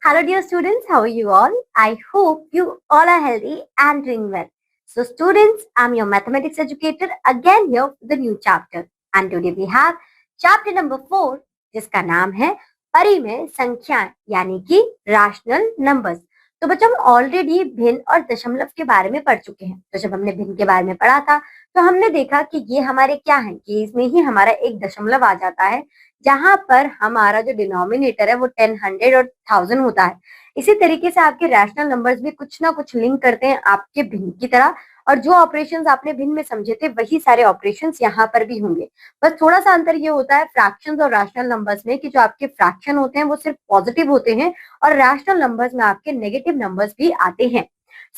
Hello, dear students. How are you all? I hope you all are healthy and doing well. So, students, I'm your mathematics educator again here with the new chapter. And today we have chapter number 4, जिसका नाम है परिमेय संख्याएं यानी कि rational numbers. तो बच्चों हम ऑलरेडी भिन्न और दशमलव के बारे में पढ़ चुके हैं। तो जब हमने भिन्न के बारे में पढ़ा था तो हमने देखा कि ये हमारे क्या है कि इसमें ही हमारा एक दशमलव आ जाता है, जहां पर हमारा जो डिनोमिनेटर है वो 10, 100 और 1000 होता है। इसी तरीके से आपके रैशनल नंबर्स भी कुछ ना कुछ लिंक करते हैं आपके भिन्न की तरह, और जो ऑपरेशंस आपने भिन्न में समझे थे वही सारे ऑपरेशंस यहाँ पर भी होंगे। बस थोड़ा सा अंतर ये होता है फ्रैक्शंस और रैशनल नंबर्स में कि जो आपके फ्रैक्शन होते हैं वो सिर्फ पॉजिटिव होते हैं और रैशनल नंबर्स में आपके नेगेटिव नंबर्स भी आते हैं।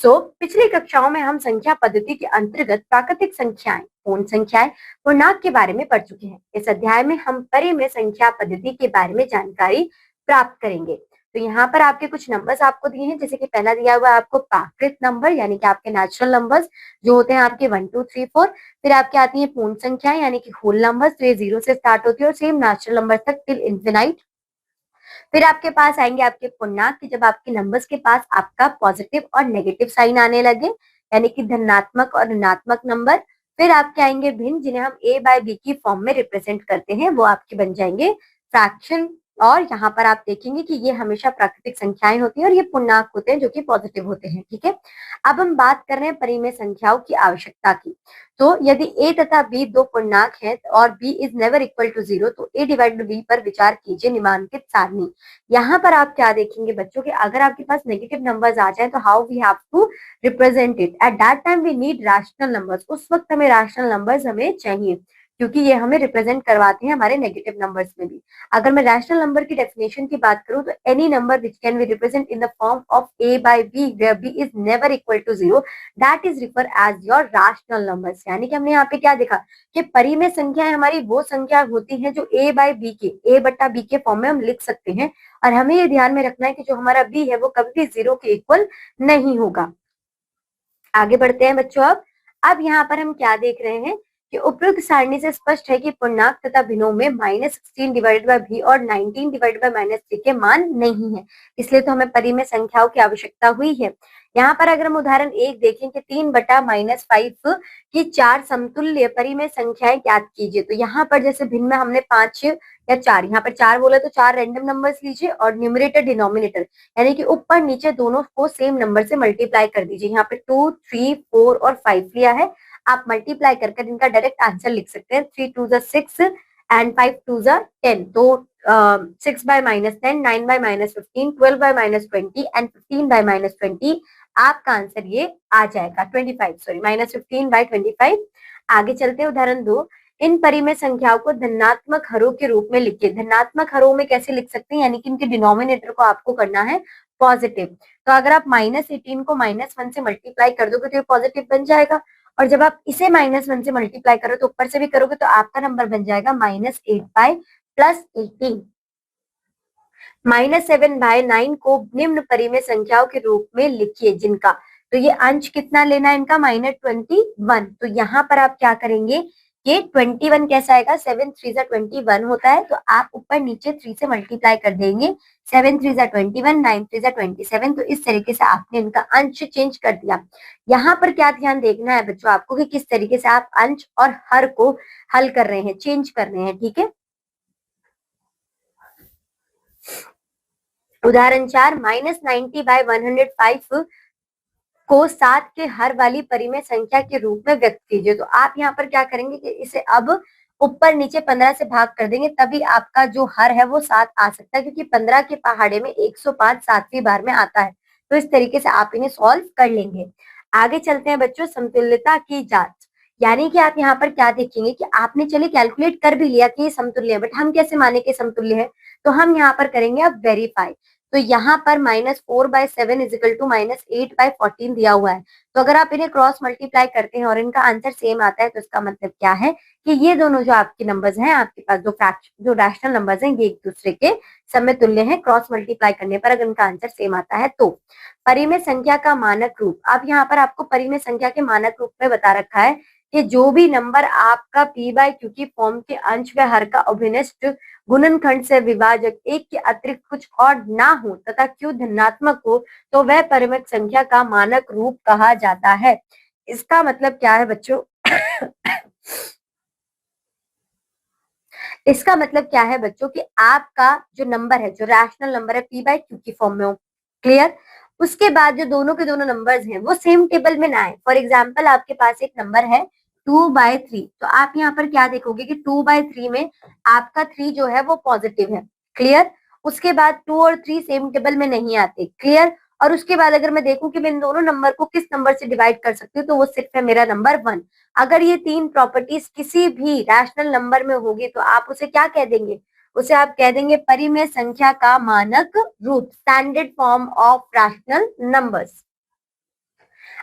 पिछली कक्षाओं में हम संख्या पद्धति के अंतर्गत प्राकृतिक संख्याएं, पूर्ण संख्याएं, पूर्णांक के बारे में पढ़ चुके हैं। इस अध्याय में हम परिमेय संख्या पद्धति के बारे में जानकारी प्राप्त करेंगे। तो यहाँ पर आपके कुछ नंबर्स आपको दिए हैं, जैसे कि पहला दिया हुआ है आपको प्राकृत नंबर यानी कि आपके नेचुरल नंबर्स जो होते हैं आपके 1, 2, 3, 4। फिर आपके आती है पूर्ण संख्याएं यानी कि होल नंबर्स, तो ये 0 से स्टार्ट होती है और सेम नेचुरल नंबर तक टिल इंफिनाइट। फिर आपके पास आएंगे आपके पूर्णांक कि जब आपके नंबर्स के पास आपका पॉजिटिव और नेगेटिव साइन आने लगे यानी कि धनात्मक और ऋणात्मक नंबर। फिर आपके आएंगे भिन्न जिन्हें हम a बाय b की फॉर्म में रिप्रेजेंट करते हैं, वो आपके बन जाएंगे फ्रैक्शन। और यहाँ पर आप देखेंगे कि ये हमेशा प्राकृतिक संख्याएं होती हैं और ये पूर्णांक होते हैं जो कि पॉजिटिव होते हैं। ठीक है, अब हम बात कर रहे हैं परिमेय संख्याओं की आवश्यकता की। तो यदि a तथा b दो पूर्णांक हैं और b is never equal to 0 तो a डिवाइडेड b पर विचार कीजिए निम्नलिखित सारणी। यहाँ पर आप क्या देखेंगे बच्चों कि अगर आपके पास नेगेटिव नंबर्स आ जाए तो how we have to represent it. At that time we need rational numbers, उस वक्त हमें रैशनल नंबर्स हमें चाहिए क्योंकि ये हमें रिप्रेजेंट करवाते हैं हमारे नेगेटिव नंबर्स में भी। अगर मैं रैशनल नंबर की डेफिनेशन की बात करूं तो any number which can be represent in the form of a by b where b is never equal to 0 that is refer as your rational numbers. यानी कि हमने यहाँ पे क्या देखा कि परिमेय संख्याएं हमारी वो संख्या होती हैं जो a बाय b के a बटा b के फॉर्म में हम लिख सकते हैं, और हमें ये ध्यान में रखना है कि जो हमारा b है वो कभी भी 0 के इक्वल नहीं होगा। आगे बढ़ते हैं बच्चों। अब यहाँ पर हम क्या देख रहे हैं कि उपयुक्त सारणी से स्पष्ट है कि पूर्णांक तथा भिन्नों में -16 डिवाइडेड बाय b और 19 डिवाइडेड बाय -3 के मान नहीं है, इसलिए तो हमें परिमेय संख्याओं की आवश्यकता हुई है। यहाँ पर अगर हम उदाहरण 1 देखें कि 3 बटा -5 की 4 समतुल्य परिमेय संख्याएं ज्ञात कीजिए। तो यहाँ पर जैसे भिन्न में हमने 5 या 4, यहाँ पर 4 बोला तो 4 रैंडम नंबर्स लीजिए और न्यूमरेटर डिनोमिनेटर यानी कि ऊपर नीचे दोनों को सेम नंबर से मल्टीप्लाई कर दीजिए। यहाँ पे 2, 3, 4 और 5 लिया है, आप मल्टीप्लाई कर इनका डायरेक्ट आंसर लिख सकते हैं। 3 2 6 एंड 5 2 10। तो 6 by -10, 9 by -15, 12 by -20 and 15 by -20 आपका आंसर ये आ जाएगा 25, सॉरी -15 बाय 25। आगे चलते हैं उदाहरण 2। इन परिमेय संख्याओं को धनात्मक हरों के रूप में लिखिए। धनात्मक हरों में कैसे लिख सकते हैं, यानी कि इनके डिनोमिनेटर को आपको करना है पॉजिटिव। तो अगर आप -18 को -1 से मल्टीप्लाई कर दोगे तो ये पॉजिटिव बन जाएगा, और जब आप इसे -1 से मल्टीप्लाई करो तो ऊपर से भी करोगे तो आपका नंबर बन जाएगा -8 बाय +18। -7 बाय 9 को निम्न परिमेय संख्याओं के रूप में लिखिए जिनका, तो ये अंश कितना लेना है इनका -21। तो यहाँ पर आप क्या करेंगे कि 21 कैसा आएगा, 7 3 21 होता है, तो आप ऊपर नीचे 3 से मल्टीप्लाई कर देंगे। 7 3 21, 9 3 27। तो इस तरीके से आपने इनका अंश चेंज कर दिया। यहाँ पर क्या ध्यान देखना है बच्चों आपको कि किस तरीके से आप अंश और हर को हल कर रहे हैं, चेंज कर रहे हैं। ठीक है, उदाहरण 4, -90 बाय 105 को 7 के हर वाली परिमेय संख्या के रूप में व्यक्त कीजिए। तो आप यहाँ पर क्या करेंगे कि इसे अब ऊपर नीचे 15 से भाग कर देंगे, तभी आपका जो हर है वो 7 आ सकता है, क्योंकि 15 के पहाड़े में 105 7वीं बार में आता है। तो इस तरीके से आप इन्हें सॉल्व कर लेंगे। आगे चलते हैं बच्चों, समतुल्यता की जांच। यानी कि आप यहाँ पर क्या देखेंगे कि आपने चलिए कैलकुलेट कर भी लिया कि ये समतुल्य है, बट हम कैसे माने कि समतुल्य है, तो हम यहाँ पर करेंगे अब वेरीफाई। तो यहाँ पर -4 बाय 7 इजिकल टू -8 बाय 14 दिया हुआ है। तो अगर आप इन्हें क्रॉस मल्टीप्लाई करते हैं और इनका आंसर सेम आता है तो इसका मतलब क्या है कि ये दोनों जो आपके नंबर्स हैं, आपके पास जो रैशनल नंबर्स हैं, ये एक दूसरे के समतुल्य हैं। क्रॉस मल्टीप्लाई करने पर अगर इनका आंसर सेम आता है तो परिमेय संख्या का मानक रूप। अब यहाँ पर आपको परिमेय संख्या के मानक रूप में बता रखा है कि जो भी नंबर आपका p बाय q की फॉर्म के अंश व हर का अभिन्नष्ट गुणनखंड से विभाजक एक के अतिरिक्त कुछ और ना हो तथा q धनात्मक हो तो वह परिमित संख्या का मानक रूप कहा जाता है। इसका मतलब क्या है बच्चों? इसका मतलब क्या है बच्चों कि आपका जो नंबर है, जो रैशनल नंबर है, p बाय q की फॉर्म में हो। क्लियर? उसके बाद जो दोनों के दोनों नंबर्स हैं वो सेम टेबल में ना आए। फॉर एग्जाम्पल आपके पास एक नंबर है 2/3, तो आप यहाँ पर क्या देखोगे कि 2/3 में आपका 3 जो है वो पॉजिटिव है। क्लियर? उसके बाद 2 और 3 सेम टेबल में नहीं आते। क्लियर? और उसके बाद अगर मैं देखूं कि मैं इन दोनों नंबर को किस नंबर से डिवाइड कर सकती हूँ, तो वो सिर्फ है मेरा नंबर 1। अगर ये तीन प्रॉपर्टीज किसी भी रैशनल नंबर में होगी तो आप उसे क्या कह देंगे? उसे आप कह देंगे परिमेय संख्या का मानक रूप, standard form of rational numbers.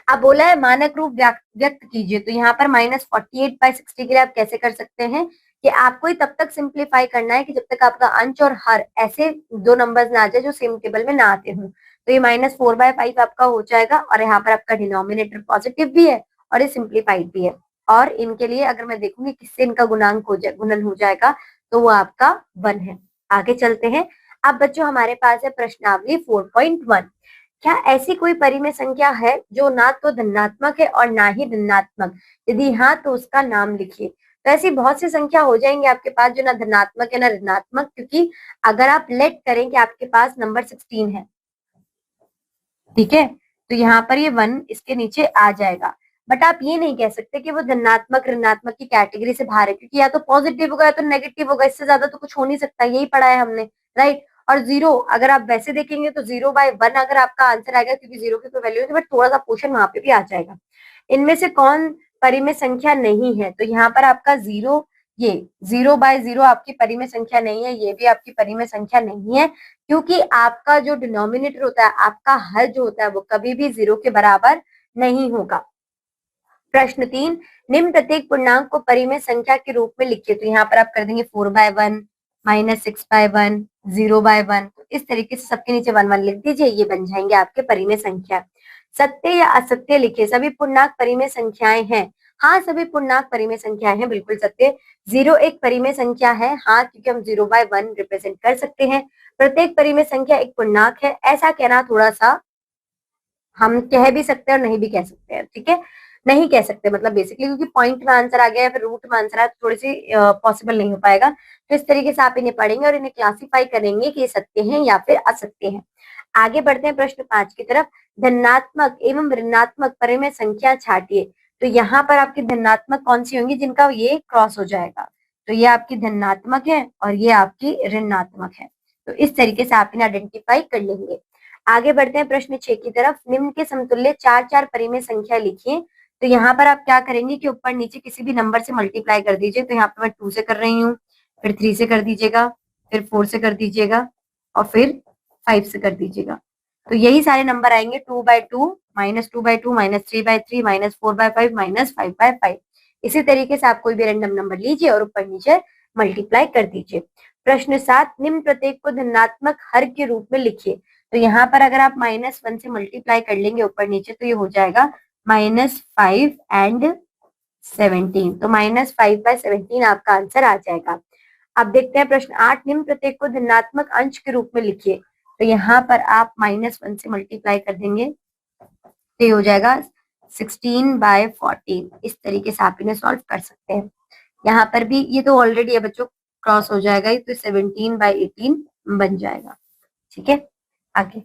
अब बोला है मानक रूप व्यक्त कीजिए, तो यहाँ पर -48/60 के लिए आप कैसे कर सकते हैं कि आपको ही तब तक सिंप्लीफाई करना है कि जब तक आपका अंश और हर ऐसे दो नंबर्स ना आ जाए जो सेम टेबल में ना आते हों। तो ये -4/5 आपका हो जाएगा और यहाँ पर आपका डिनोमिनेटर पॉजिटिव भी है और ये सिंप्लीफाइड भी है। और इनके लिए अगर मैं देखूंगी किससे इनका गुणन हो जाएगा तो वो आपका 1 है। आगे चलते हैं। अब बच्चों हमारे पास है प्रश्नावली 4.1। क्या ऐसी कोई परिमेय संख्या है जो ना तो धनात्मक है और ना ही ऋणात्मक? यदि हाँ तो उसका नाम लिखिए। तो ऐसी बहुत सी संख्या हो जाएंगी आपके पास जो ना धनात्मक है ना ऋणात्मक, क्योंकि अगर आप लेट करें कि आपके पास नंबर 16 है, ठीक है, तो यहाँ पर ये 1 इसके नीचे आ जाएगा। बट आप ये नहीं कह सकते कि वो धनात्मक ऋणात्मक की कैटेगरी से बाहर है, क्योंकि या तो पॉजिटिव होगा या तो नेगेटिव होगा, इससे ज्यादा तो कुछ हो नहीं सकता। यही पढ़ा है हमने, राइट? और 0 अगर आप वैसे देखेंगे तो 0/1 अगर आपका आंसर आएगा, क्योंकि 0 की कोई वैल्यू है, बट थोड़ा सा पोर्शन वहां पे भी आ जाएगा। इनमें से कौन परिमेय संख्या नहीं है? तो यहाँ पर आपका 0, ये 0/0 आपकी परिमेय संख्या नहीं है, ये भी आपकी परिमेय संख्या नहीं है, क्योंकि आपका जो डिनोमिनेटर होता है, आपका हल जो होता है, वो कभी भी 0 के बराबर नहीं होगा। प्रश्न 3, निम्न प्रत्येक पूर्णांक को परिमेय संख्या के रूप में लिखिए। तो यहाँ पर आप कर देंगे 4/1, -6/1, 0/1। तो इस तरीके से सबके नीचे 1 1 लिख दीजिए, ये बन जाएंगे आपके परिमेय संख्या। सत्य या असत्य लिखिए। सभी पूर्णांक परिमेय संख्याएं हैं। हाँ, सभी पूर्णांक परिमेय संख्याएं हैं, बिल्कुल सत्य। 0 एक परिमेय संख्या है, हाँ, क्योंकि हम 0/1 रिप्रेजेंट कर सकते हैं। प्रत्येक परिमेय संख्या एक पूर्णांक है, ऐसा कहना थोड़ा सा हम कह भी सकते हैं और नहीं भी कह सकते हैं, ठीक है? नहीं कह सकते मतलब बेसिकली, क्योंकि पॉइंट में आंसर आ गया या फिर रूट में आंसर आया तो थोड़ी सी पॉसिबल नहीं हो पाएगा। तो इस तरीके से आप इन्हें पढ़ेंगे और इन्हें क्लासिफाई करेंगे कि ये सत्य हैं या फिर असत्य हैं। आगे बढ़ते हैं प्रश्न 5 की तरफ। धनात्मक एवं ऋणात्मक परिमेय संख्या छाटिए। तो यहाँ पर आपकी धनात्मक कौन सी होंगी? जिनका ये क्रॉस हो जाएगा। तो ये आपकी धनात्मक है और ये आपकी ऋणात्मक है। तो इस तरीके से आप इन्हें आइडेंटिफाई कर लेंगे। आगे बढ़ते हैं प्रश्न 6 की तरफ। निम्न के समतुल्य 4 परिमेय संख्या लिखिए। तो यहाँ पर आप क्या करेंगे कि ऊपर नीचे किसी भी नंबर से मल्टीप्लाई कर दीजिए। तो यहाँ पर मैं 2 से कर रही हूँ, फिर 3 से कर दीजिएगा, फिर 4 से कर दीजिएगा और फिर 5 से कर दीजिएगा। तो यही सारे नंबर आएंगे 2/2, -2/2, -3/3, -4/5, -5/5। इसी तरीके से आप कोई भी रैंडम नंबर लीजिए और ऊपर नीचे मल्टीप्लाई कर दीजिए। प्रश्न 7, निम्न प्रत्येक को धनात्मक हर के रूप में लिखिए। तो यहाँ पर अगर आप -1 से मल्टीप्लाई कर लेंगे ऊपर नीचे तो ये हो जाएगा -5 एंड 17। तो -5/17 आपका आंसर आ जाएगा। अब देखते हैं प्रश्न 8, निम्न प्रत्येक को धनात्मक अंश के रूप में लिखिए। तो यहाँ पर आप -1 से मल्टीप्लाई कर देंगे तो ये हो जाएगा 16/14। इस तरीके से आप इन्हें सॉल्व कर सकते हैं। यहाँ पर भी ये तो ऑलरेडी है बच्चों, क्रॉस हो जाएगा, तो 17/18 बन जाएगा। ठीक है, आगे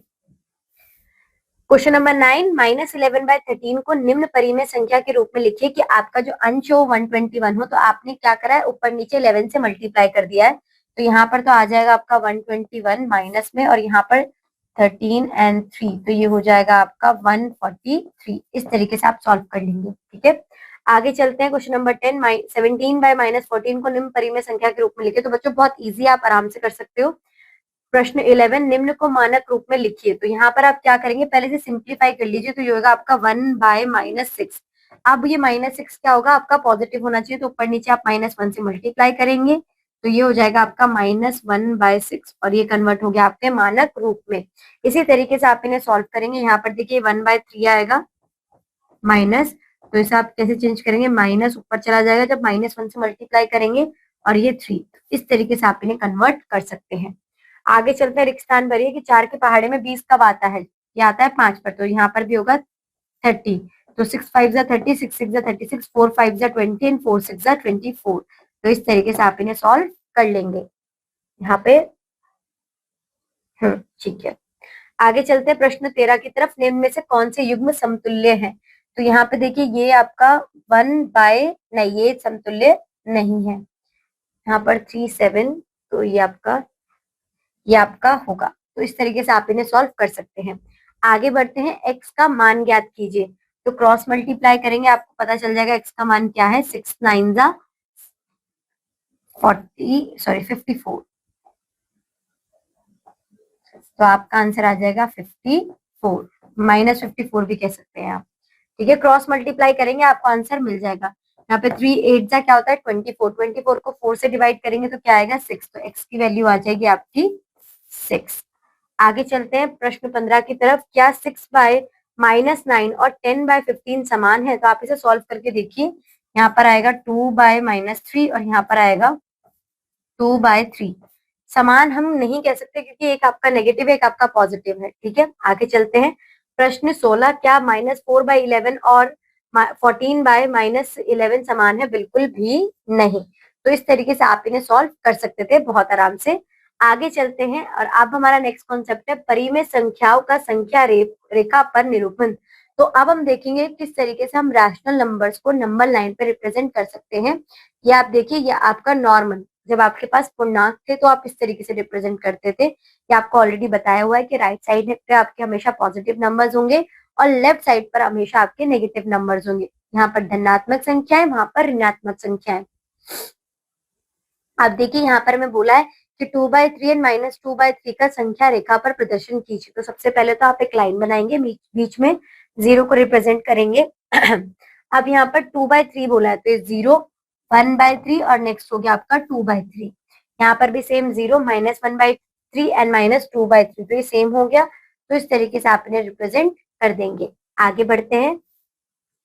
क्वेश्चन नंबर 9, -11/13 को निम्न परिमेय संख्या के रूप में लिखिए कि आपका जो अंश हो 121 हो। तो आपने क्या करा है, ऊपर नीचे 11 से मल्टीप्लाई कर दिया है। तो यहाँ पर तो आ जाएगा आपका 121 माइनस में, और यहाँ पर 13 एंड 3, तो ये हो जाएगा आपका 143। इस तरीके से आप सॉल्व कर लेंगे। ठीक है, आगे चलते हैं। क्वेश्चन नंबर 10, 17/-14 को निम्न परिमेय संख्या के रूप में लिखिए। तो बच्चों बहुत ईजी, आप आराम से कर सकते हो। प्रश्न 11, निम्न को मानक रूप में लिखिए। तो यहाँ पर आप क्या करेंगे, पहले से सिंप्लीफाई कर लीजिए। तो ये होगा आपका 1/-6। अब ये -6 क्या होगा, आपका पॉजिटिव होना चाहिए, तो ऊपर नीचे आप -1 से मल्टीप्लाई करेंगे। तो ये हो जाएगा आपका -1/6 और ये कन्वर्ट हो गया आपके मानक रूप में। इसी तरीके से आप इन्हें सॉल्व करेंगे। यहाँ पर देखिए 1/3 आएगा माइनस, तो इसे आप कैसे चेंज करेंगे, माइनस ऊपर चला जाएगा। जब -1 से मल्टीप्लाई करेंगे और ये 3। इस तरीके से आप इन्हें कन्वर्ट कर सकते हैं। आगे चलते हैं, रिक्तान भरिए कि 4 के पहाड़े में 20 कब आता है? ये आता है 5 पर, तो यहाँ पर भी होगा 30। तो 6 5 जा 30, 6 6 जा 36, 4 5 जा 20 एंड 4 6 जा 24। तो इस तरीके से आप इन्हें सॉल्व कर लेंगे यहाँ पे। ठीक है, आगे चलते हैं प्रश्न 13 की तरफ। निम्न में से कौन से युग्म समतुल्य है? तो यहाँ पे देखिए ये आपका 1/, नहीं ये समतुल्य नहीं है। यहाँ पर 3 7, तो ये आपका होगा। तो इस तरीके से आप इन्हें सॉल्व कर सकते हैं। आगे बढ़ते हैं, x का मान ज्ञात कीजिए। तो क्रॉस मल्टीप्लाई करेंगे, आपको पता चल जाएगा x का मान क्या है। 6 9 जा 54। तो आपका आंसर आ जाएगा 54, -54 भी कह सकते हैं आप। ठीक है, क्रॉस मल्टीप्लाई करेंगे आपको आंसर मिल जाएगा। यहाँ पे 3 8 जा क्या होता है 24, 24 को 4 से डिवाइड करेंगे तो क्या आएगा 6। तो x की वैल्यू आ जाएगी आपकी 6। आगे चलते हैं प्रश्न 15 की तरफ। क्या 6/-9 और 10/15 समान है? तो आप इसे सॉल्व करके देखिए। यहाँ पर आएगा 2/-3 और यहाँ पर आएगा 2/3। समान हम नहीं कह सकते क्योंकि एक आपका नेगेटिव है, एक आपका पॉजिटिव है। ठीक है, आगे चलते हैं प्रश्न 16। क्या -4/11 और 14/-11 समान है? बिल्कुल भी नहीं। तो इस तरीके से आप इन्हें सॉल्व कर सकते थे बहुत आराम से। आगे चलते हैं और अब हमारा नेक्स्ट कॉन्सेप्ट है परिमेय संख्याओं का संख्या रेखा पर निरूपण। तो अब हम देखेंगे किस तरीके से हम रैशनल नंबर्स को नंबर लाइन पे रिप्रेजेंट कर सकते हैं। ये आप देखिए, ये आपका नॉर्मल, जब आपके पास पूर्णांक थे तो आप इस तरीके से रिप्रेजेंट करते थे। ये आपको ऑलरेडी बताया हुआ है कि राइट साइड पे आपके हमेशा पॉजिटिव नंबर्स होंगे और लेफ्ट साइड पर हमेशा आपके नेगेटिव नंबर्स होंगे। यहाँ पर धनात्मक संख्याएं, वहां पर ऋणात्मक संख्याएं। आप देखिए यहाँ पर मैं बोला है कि 2/3 एंड -2/3 का संख्या रेखा पर प्रदर्शन कीजिए। तो सबसे पहले तो आप एक लाइन बनाएंगे, बीच में 0 को रिप्रेजेंट करेंगे। अब यहाँ पर 2/3 बोला है तो 0 1/3 और नेक्स्ट हो गया आपका 2/3। यहाँ पर भी सेम 0 -1/3 एंड -2/3, तो ये सेम हो गया। तो इस तरीके से आप इन्हें रिप्रेजेंट कर देंगे। आगे बढ़ते हैं,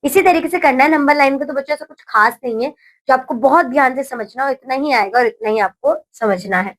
इसी तरीके से करना है नंबर लाइन को। तो बच्चों ऐसा कुछ खास नहीं है, जो आपको बहुत ध्यान से समझना हो इतना ही आएगा और इतना ही आपको समझना है।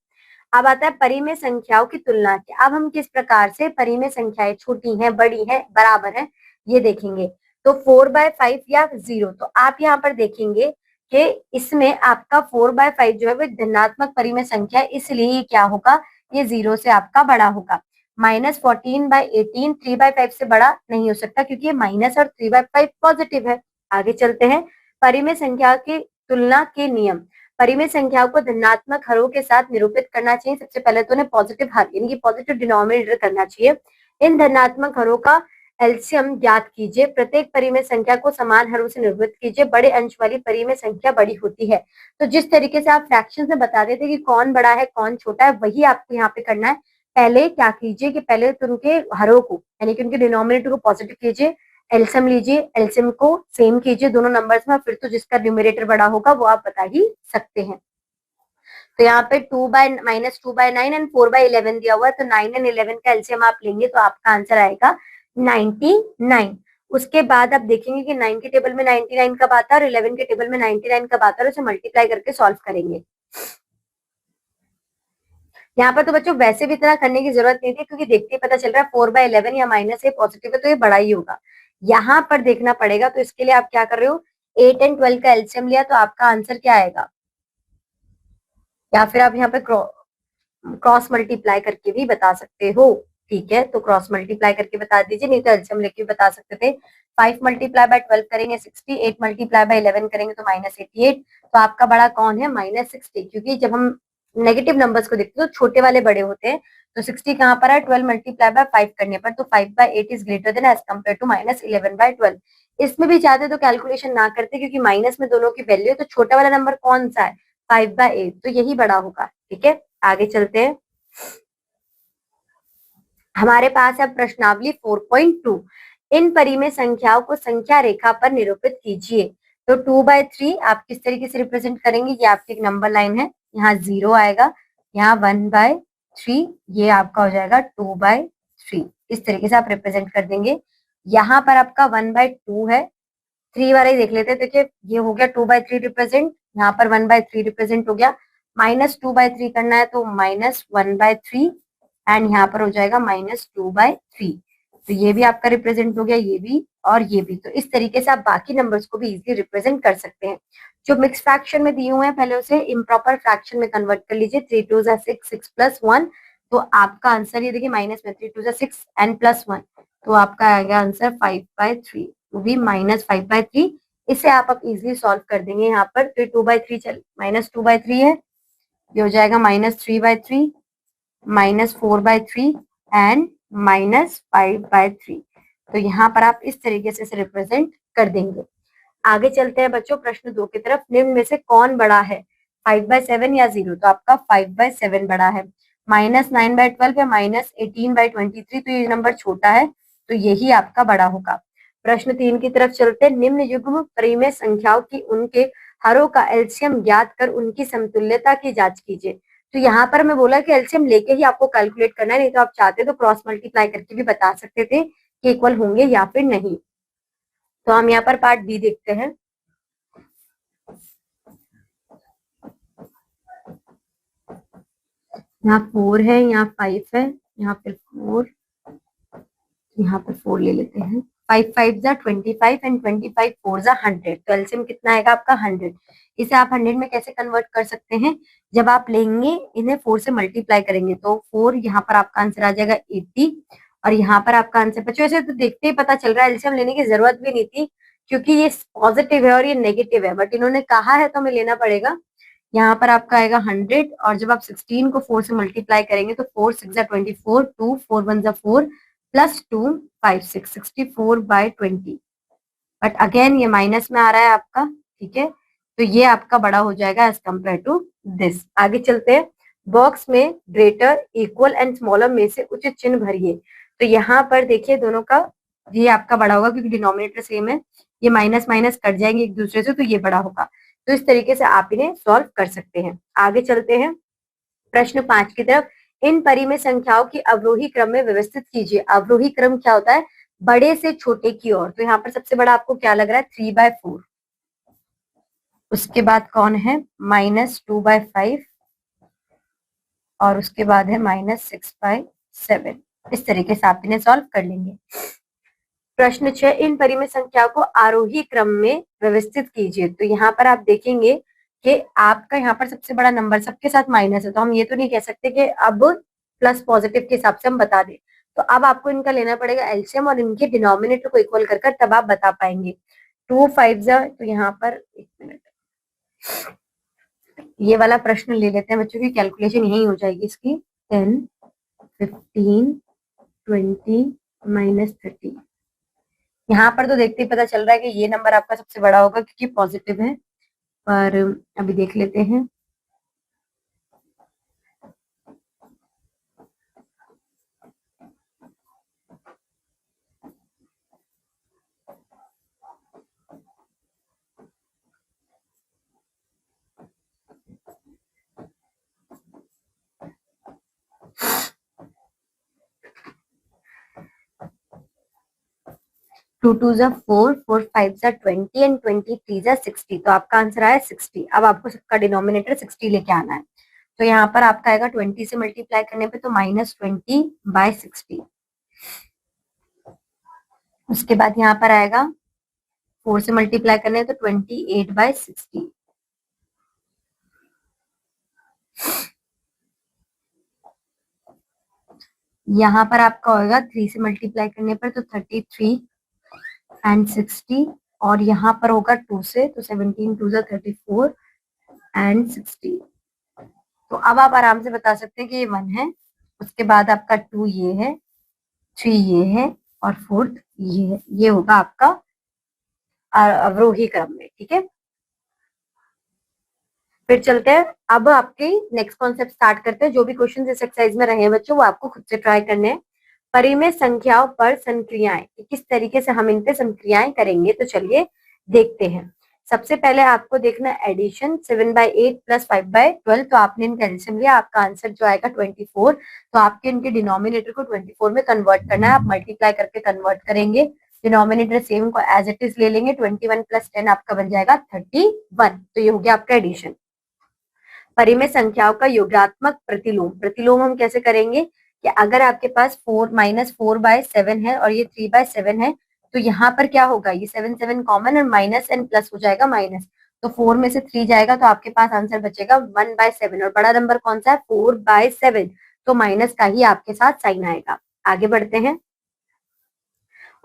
अब आता है परिमेय संख्याओं की तुलना के। अब हम किस प्रकार से परिमेय संख्याएं छोटी हैं, बड़ी हैं, बराबर हैं, ये देखेंगे। तो 4/5 या 0, तो आप यहाँ पर देखेंगे कि इसमें आपका 4/5 जो है वो धनात्मक परिमेय संख्या है, इसलिए ये क्या होगा, ये 0 से आपका बड़ा होगा। -14/18 3/5 से बड़ा नहीं हो सकता क्योंकि ये माइनस और 3/5 पॉजिटिव है। आगे चलते हैं, परिमेय संख्या की तुलना के नियम। परिमेय संख्याओं को धनात्मक हरों के साथ निरूपित करना चाहिए। सबसे पहले तो उन्हें पॉजिटिव हर यानी कि पॉजिटिव डिनोमिनेटर करना चाहिए। इन धनात्मक हरों का एलसीएम ज्ञात कीजिए। प्रत्येक परिमेय संख्या को समान हरों से निरूपित कीजिए। बड़े अंश वाली परिमेय संख्या बड़ी होती है। तो जिस तरीके से आप फ्रैक्शन में बताते थे कि कौन बड़ा है कौन छोटा है, वही आपको यहाँ पे करना है। पहले क्या कीजिए कि पहले तो उनके हरों को यानी कि उनके डिनोमिनेटर को पॉजिटिव कीजिए, एलसीएम लीजिए, एलसीएम को सेम कीजिए दोनों नंबर्स में, फिर तो जिसका न्यूमरेटर बड़ा होगा वो आप बता ही सकते हैं। तो यहाँ पे -2/9 एंड 4/11 दिया हुआ है, तो 9 एंड 11 का एलसीएम आप लेंगे तो आपका आंसर आएगा 99। उसके बाद आप देखेंगे कि 9 के टेबल में 99 कब आता है और 11 के टेबल में 99 कब आता है, और उसे मल्टीप्लाई करके सॉल्व करेंगे। यहाँ पर तो बच्चों वैसे भी इतना करने की जरूरत नहीं थी क्योंकि देखते ही पता चल रहा है 4/11 या माइनस ए पॉजिटिव है तो ये बड़ा ही होगा। यहाँ पर देखना पड़ेगा, तो इसके लिए आप क्या कर रहे हो, 8 एंड 12 का एलसीएम लिया तो आपका आंसर क्या आएगा, या फिर आप यहाँ पे क्रॉस मल्टीप्लाई करके भी बता सकते हो। ठीक है, तो क्रॉस मल्टीप्लाई करके बता दीजिए, नहीं तो एलसीएम लेके भी बता सकते थे। 5 मल्टीप्लाई बाय 12 करेंगे 60, 8 मल्टीप्लाई बाय 11 करेंगे तो -88। तो आपका बड़ा कौन है, -60, क्योंकि जब हम नेगेटिव नंबर्स को देखते हैं तो छोटे वाले बड़े होते हैं। तो 60 कहाँ पर है, 12 मल्टीप्लाई बाय 5 करने पर, तो 5/8 is greater than as compare to -11/12। इसमें भी चाहते तो कैलकुलेशन ना करते क्योंकि माइनस में दोनों की वैल्यू है, तो छोटा वाला नंबर कौन सा है 5/8, तो यही बड़ा होगा। ठीक है, आगे चलते हैं, हमारे पास है प्रश्नावली 4.2। इन परिमेय संख्याओं को संख्या रेखा पर निरूपित कीजिए। तो 2/3 आप किस तरीके से रिप्रेजेंट करेंगे, ये आपकी एक नंबर लाइन है, यहाँ 0 आएगा, यहाँ 1/3, ये आपका हो जाएगा 2/3। इस तरीके से आप रिप्रेजेंट कर देंगे। यहाँ पर आपका 1/2 है, 3 वाला ही देख लेते हैं। देखिए ये हो गया 2/3 रिप्रेजेंट, यहाँ पर 1/3 रिप्रेजेंट हो गया, -2/3 करना है तो -1/3 एंड यहाँ पर हो जाएगा -2/3। तो ये भी आपका रिप्रेजेंट हो गया, ये भी और ये भी। तो इस तरीके से आप बाकी नंबर्स को भी इजीली रिप्रेजेंट कर सकते हैं। जो मिक्स फ्रैक्शन में दिए हुए हैं पहले उसे इम्प्रॉपर फ्रैक्शन में कन्वर्ट कर लीजिए। 3 2 6, 6 + 1, तो आपका आंसर ये देखिए माइनस में 3 2 6 एंड +1, तो आपका आएगा आंसर 5/3, तो भी -5/3। इसे आप इजीली सॉल्व कर देंगे। यहाँ पर तो 2/3 चल -2/3 है, ये हो जाएगा -3/3, -4/3 एंड -5/3। तो यहाँ पर आप इस तरीके से इसे रिप्रेजेंट कर देंगे। आगे चलते हैं बच्चों प्रश्न 2 की तरफ। निम्न में से कौन बड़ा है, 5/7 या 0? तो आपका 5/7 बड़ा है। -9/12 या -18/23, तो ये नंबर छोटा है, तो यही आपका बड़ा होगा। प्रश्न 3 की तरफ चलते हैं। निम्न युग्म परिमेय संख्याओं की उनके हरों का एलसीएम ज्ञात कर उनकी समतुल्यता की जांच कीजिए। तो यहाँ पर मैं बोला कि एलसीएम लेके ही आपको कैलकुलेट करना है, नहीं तो आप चाहते तो क्रॉस मल्टीप्लाई करके भी बता सकते थे कि इक्वल होंगे या फिर नहीं। तो हम यहाँ पर पार्ट बी देखते हैं। यहाँ 4 है, यहाँ 5 है, यहाँ पर 4, यहाँ पर 4 ले लेते हैं। 5 5 जा 25 एंड 25 4 जा 100, तो एलसीएम कितना आएगा आपका 100। इसे आप 100 में कैसे कन्वर्ट कर सकते हैं, जब आप लेंगे इन्हें 4 से मल्टीप्लाई करेंगे तो 4 यहाँ पर आपका आंसर आ जाएगा 80, और यहाँ पर आपका आंसर बच्चों ऐसे तो देखते ही पता चल रहा है एलसीएम लेने की जरूरत भी नहीं थी, क्योंकि ये पॉजिटिव है और ये नेगेटिव है, बट इन्होंने कहा है तो हमें लेना पड़ेगा। यहाँ पर आपका आएगा 100, और जब आप 16 को 4 से मल्टीप्लाई करेंगे तो 4 6 जा 24, 2 4 1 जा 4 +2 5 6 64/20, बट अगेन ये माइनस में आ रहा है आपका, ठीक है। तो ये आपका बड़ा हो जाएगा एज कम्पेयर टू दिस। आगे चलते हैं। बॉक्स में ग्रेटर, इक्वल एंड स्मॉलर में से उचित चिन्ह भरिए। तो यहाँ पर देखिए दोनों का ये आपका बड़ा होगा, क्योंकि डिनोमिनेटर सेम है, ये माइनस माइनस कट जाएंगे एक दूसरे से, तो ये बड़ा होगा। तो इस तरीके से आप इन्हें सॉल्व कर सकते हैं। आगे चलते हैं प्रश्न 5 की तरफ। इन परिमेय संख्याओं की अवरोही क्रम में व्यवस्थित कीजिए। अवरोही क्रम क्या होता है, बड़े से छोटे की ओर। तो यहाँ पर सबसे बड़ा आपको क्या लग रहा है, 3/4, उसके बाद कौन है -2/5, और उसके बाद है -6/7। इस तरीके से आप इन्हें सॉल्व कर लेंगे। प्रश्न 6, इन परिमेय संख्याओं को आरोही क्रम में व्यवस्थित कीजिए। तो यहाँ पर आप देखेंगे कि आपका यहाँ पर सबसे बड़ा नंबर सबके साथ माइनस है, तो हम ये तो नहीं कह सकते कि अब प्लस पॉजिटिव के हिसाब से हम बता दें। तो अब आपको इनका लेना पड़ेगा एलसीएम और इनके डिनोमिनेटर को इक्वल कर तब आप बता पाएंगे। 2 5 जा, तो यहाँ पर एक मिनट, ये वाला प्रश्न ले लेते हैं बच्चों की, कैलकुलेशन यही हो जाएगी इसकी। 10 15 20 -30। यहाँ पर तो देखते ही पता चल रहा है कि ये नंबर आपका सबसे बड़ा होगा क्योंकि पॉजिटिव है, पर अभी देख लेते हैं। टू 2 जा 4, 4 5 जा 20 एंड 23 जा 60, तो आपका आंसर आया 60। अब आपको सबका डिनोमिनेटर 60 लेके आना है। तो यहाँ पर आपका आएगा 20 से मल्टीप्लाई करने पे तो -20/60, उसके बाद यहाँ पर आएगा 4 से मल्टीप्लाई करने तो 28/60, यहाँ पर आपका होगा 3 से मल्टीप्लाई करने पर तो 33 एंड 60, और यहाँ पर होगा 2 से तो 17 2 जा 34 एंड 60। तो अब आप आराम से बता सकते हैं कि ये 1 है, उसके बाद आपका 2 ये है, 3 ये है, और 4th ये है। ये होगा आपका अवरोही क्रम में, ठीक है। फिर चलते हैं, अब आपके नेक्स्ट कॉन्सेप्ट स्टार्ट करते हैं। जो भी क्वेश्चन इस एक्सरसाइज में रहे हैं बच्चों, वो आपको खुद से ट्राई करने हैं। परिमेय संख्याओं पर संक्रियाएं, किस तरीके से हम इन पे संक्रियाएं करेंगे, तो चलिए देखते हैं। सबसे पहले आपको देखना एडिशन, 7/8 + 5/12, तो आपने इनका एडिशन लिया, आपका आंसर जो आएगा 24। तो आपके इनके डिनोमिनेटर को 24 में कन्वर्ट करना है, आप मल्टीप्लाई करके कन्वर्ट करेंगे डिनोमिनेटर सेम को एज इट इज ले लेंगे, 21 प्लस 10 आपका बन जाएगा 31। तो ये हो गया आपका एडिशन। परिमेय संख्याओं का योगात्मक प्रतिलोम। प्रतिलोम हम कैसे करेंगे कि अगर आपके पास 4 - 4/7 है और ये 3/7 है, तो यहाँ पर क्या होगा, ये 7 7 कॉमन और माइनस एंड प्लस हो जाएगा माइनस, तो 4 में से 3 जाएगा तो आपके पास आंसर बचेगा 1/7। और बड़ा नंबर कौन सा है, 4/7, तो माइनस का ही आपके साथ साइन आएगा। आगे बढ़ते हैं।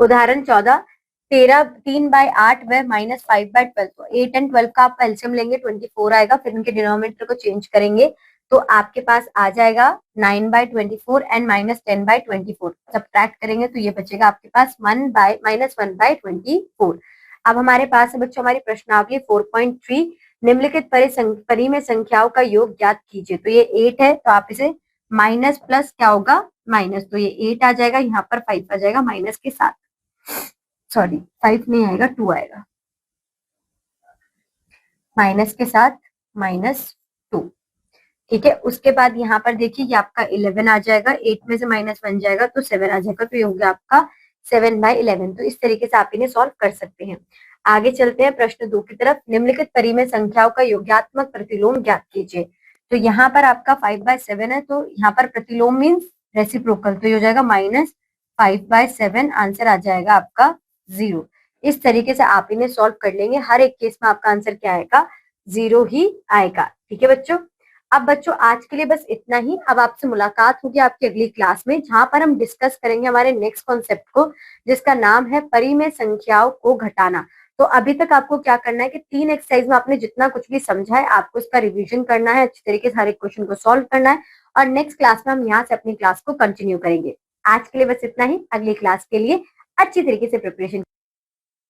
उदाहरण 14, 3/8 व -5/12, तो 8 एंड 12 का आप एलसीएम लेंगे 24 आएगा, फिर इनके डिनोमिनेटर को चेंज करेंगे तो आपके पास आ जाएगा 9/24 एंड -10/24, सब्ट्रैक्ट करेंगे तो ये बचेगा आपके पास -1/24। अब हमारे पास है बच्चों हमारी प्रश्नावली 4.3, निम्नलिखित परिमेय संख्याओं का योग ज्ञात कीजिए। तो ये 8 है तो आप इसे माइनस प्लस क्या होगा माइनस, तो ये 8 आ जाएगा, यहाँ पर 5 आ जाएगा माइनस के साथ, सॉरी 5 नहीं आएगा 2 आएगा, माइनस के साथ -2। ठीक है, उसके बाद यहाँ पर देखिए ये आपका 11 आ जाएगा, 8 में से -1 जाएगा तो 7 आ जाएगा, तो ये हो गया आपका 7/11। तो इस तरीके से आप इन्हें सॉल्व कर सकते हैं। आगे चलते हैं प्रश्न 2 की तरफ। निम्नलिखित परिमेय संख्याओं का योगात्मक प्रतिलोम ज्ञात कीजिए। तो यहाँ पर आपका 5/7 है, तो यहाँ पर प्रतिलोम मीन्स रेसिप्रोकल, तो ये हो जाएगा -5/7, आंसर आ जाएगा आपका 0। इस तरीके से आप इन्हें सॉल्व कर लेंगे, हर एक केस में आपका आंसर क्या आएगा, 0 ही आएगा। ठीक है बच्चों, अब बच्चों आज के लिए बस इतना ही। अब आपसे मुलाकात होगी आपकी अगली क्लास में, जहां पर हम डिस्कस करेंगे हमारे नेक्स्ट कॉन्सेप्ट को, जिसका नाम है परिमेय संख्याओं को घटाना। तो अभी तक आपको क्या करना है कि 3 एक्सरसाइज में आपने जितना कुछ भी समझा है आपको इसका रिवीजन करना है, अच्छी तरीके से हर एक क्वेश्चन को सॉल्व करना है, और नेक्स्ट क्लास में हम यहाँ से अपनी क्लास को कंटिन्यू करेंगे। आज के लिए बस इतना ही, अगली क्लास के लिए अच्छी तरीके से प्रिपरेशन